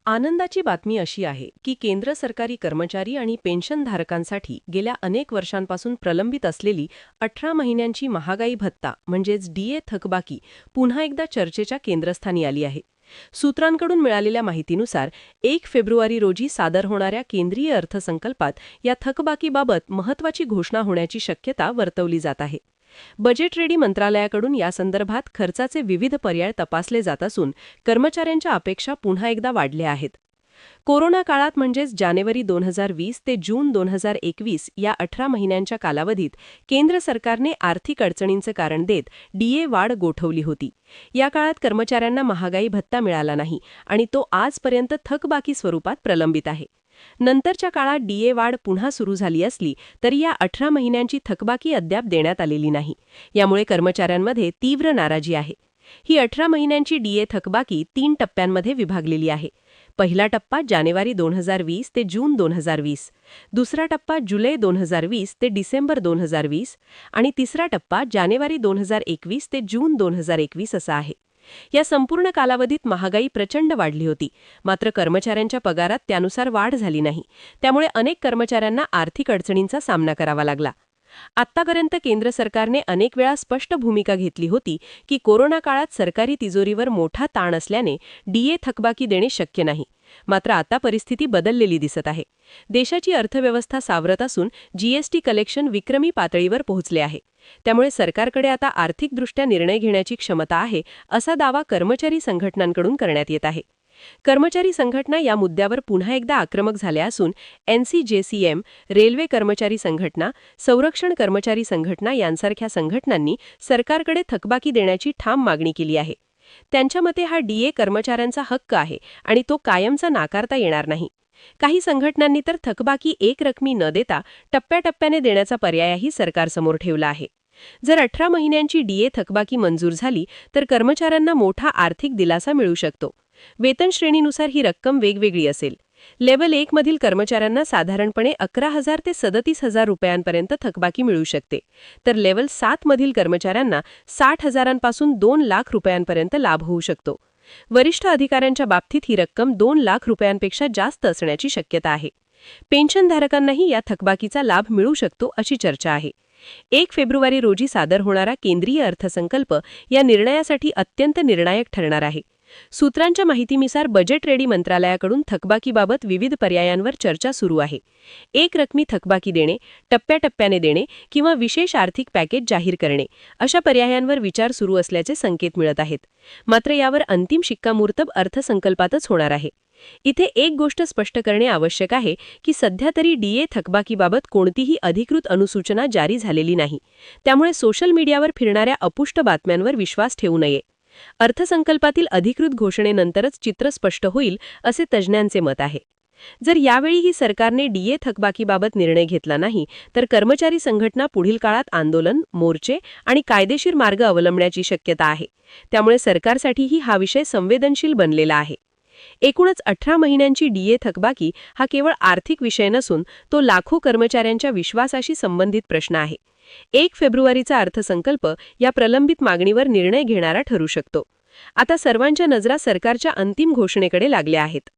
आनंदाची बातमी अशी आहे की केंद्र सरकारी कर्मचारी आणि पेन्शनधारकांसाठी गेल्या अनेक वर्षांपासून प्रलंबित असलेली 18 महिन्यांची महागाई भत्ता म्हणजेच डीए थकबाकी पुन्हा एकदा चर्चेच्या केंद्रस्थानी आली आहे. सूत्रांकडून मिळालेल्या माहितीनुसार 1 फेब्रुवारी रोजी सादर होणाऱ्या केंद्रीय अर्थसंकल्पात या थकबाकीबाबत महत्त्वाची घोषणा होण्याची शक्यता वर्तवली जात आहे. बजेट रेडी मंत्रालयाकडून यासंदर्भात खर्चाचे विविध पर्याय तपासले जात असून कर्मचाऱ्यांच्या अपेक्षा पुन्हा एकदा वाढल्या आहेत. कोरोना काळात म्हणजेच जानेवारी 2020 ते जून 2021 या 18 महिन्यांच्या कालावधीत केंद्र सरकारने आर्थिक अडचणींचं कारण देत डीए वाढ गोठवली होती. या काळात कर्मचाऱ्यांना महागाई भत्ता मिळाला नाही आणि तो आजपर्यंत थकबाकी स्वरूपात प्रलंबित आहे. नंतरच्या काळात डीए वाढ पुन्हा सुरू झाली असली तरी या 18 महिन्यांची थकबाकी अद्याप देण्यात आलेली नाही. यामुळे कर्मचाऱ्यांमध्ये तीव्र नाराजी आहे. ही 18 महिन्यांची डीए थकबाकी 3 टप्प्यांमध्ये विभागलेली आहे. पहिला टप्पा जानेवारी 2020 ते जून 2020, दुसरा टप्पा जुलै 2020 ते डिसेंबर 2020 आणि तिसरा टप्पा जानेवारी 2021 ते जून 2021 असा आहे. या संपूर्ण कालावधीत महागाई प्रचंड वाढली होती, मात्र कर्मचाऱ्यांच्या पगारात त्यानुसार वाढ झाली नाही. त्यामुळे अनेक कर्मचाऱ्यांना आर्थिक अडचणींचा सामना करावा लागला. आत्तापर्यंत केंद्र सरकारने अनेक वेळा स्पष्ट भूमिका घेतली होती की कोरोना काळात सरकारी तिजोरीवर मोठा ताण असल्याने डीए थकबाकी देणे शक्य नाही. मात्र आता परिस्थिती बदललेली दिसत आहे. देशाची अर्थव्यवस्था सावरत असून जीएसटी कलेक्शन विक्रमी पातळीवर पोहोचले आहे. त्यामुळे सरकारकडे आता आर्थिकदृष्ट्या निर्णय घेण्याची क्षमता आहे, असा दावा कर्मचारी संघटनांकडून करण्यात येत आहे. कर्मचारी संघटना या मुद्द्यावर पुन्हा एकदा आक्रमक झाल्या असून एनसीजेसीएम, रेल्वे कर्मचारी संघटना, संरक्षण कर्मचारी संघटना यांसारख्या संघटनांनी सरकारकडे थकबाकी देण्याची ठाम मागणी केली आहे. त्यांच्या मते हा डीए कर्मचाऱ्यांचा हक्क आहे आणि तो कायमचा नाकारता येणार नाही. काही संघटनांनी तर थकबाकी एकरकमी न देता टप्प्याटप्प्याने देण्याचा पर्यायही सरकारसमोर ठेवला आहे. जर 18 महिन्यांची डीए थकबाकी मंजूर झाली तर कर्मचाऱ्यांना मोठा आर्थिक दिलासा मिळू शकतो. वेतन श्रेणीनुसार ही रक्कम वेगवेगळी असेल. लेव्हल 1 मधील कर्मचाऱ्यांना साधारणपणे 11,000 ते 37,000 रुपयांपर्यंत थकबाकी मिळू शकते, तर लेव्हल 7 मधील कर्मचाऱ्यांना 60,000पासून 2 लाख रुपयांपर्यंत लाभ होऊ शकतो. वरिष्ठ अधिकाऱ्यांच्या बाबतीत ही रक्कम 2 लाख रुपयांपेक्षा जास्त असण्याची शक्यता आहे. पेन्शनधारकांनाही या थकबाकीचा लाभ मिळू शकतो अशी चर्चा आहे. 1 फेब्रुवारी रोजी सादर होणारा केंद्रीय अर्थसंकल्प या निर्णयासाठी अत्यंत निर्णायक ठरणार आहे. सूत्रांच्या माहितीनुसार बजेट रेडी मंत्रालयाकडून थकबाकीबाबत विविध पर्यायांवर चर्चा सुरू आहे. एकरकमी थकबाकी देणे, टप्प्याटप्प्याने देणे किंवा विशेष आर्थिक पॅकेज जाहीर करणे अशा पर्यायांवर विचार सुरू असल्याचे संकेत मिळत आहेत. मात्र यावर अंतिम शिक्कामोर्तब अर्थसंकल्पातच होणार आहे. इथे एक गोष्ट स्पष्ट करणे आवश्यक आहे की सध्या तरी डीए थकबाकीबाबत कोणतीही अधिकृत अनुसूचना जारी झालेली नाही. त्यामुळे सोशल मीडियावर फिरणाऱ्या अपुष्ट बातम्यांवर विश्वास ठेवू नये. अर्थसंकल्पातील अधिकृत घोषणेनंतरच चित्र स्पष्ट होईल असे तज्ज्ञांचे मत आहे. जर यावेळीही सरकारने डीए थकबाकीबाबत निर्णय घेतला नाही तर कर्मचारी संघटना पुढील काळात आंदोलन, मोर्चे आणि कायदेशीर मार्ग अवलंबण्याची शक्यता आहे. त्यामुळे सरकारसाठीही हा विषय संवेदनशील बनलेला आहे. एकूणच 18 महिन्यांची डीए थकबाकी हा केवळ आर्थिक विषय नसून तो लाखो कर्मचाऱ्यांच्या विश्वासाशी संबंधित प्रश्न आहे. 1 फेब्रुवारीचा अर्थसंकल्प या प्रलंबित मागणीवर निर्णय घेणारा ठरू शकतो. आता सर्वांच्या नजरा सरकारच्या अंतिम घोषणेकडे लागल्या आहेत.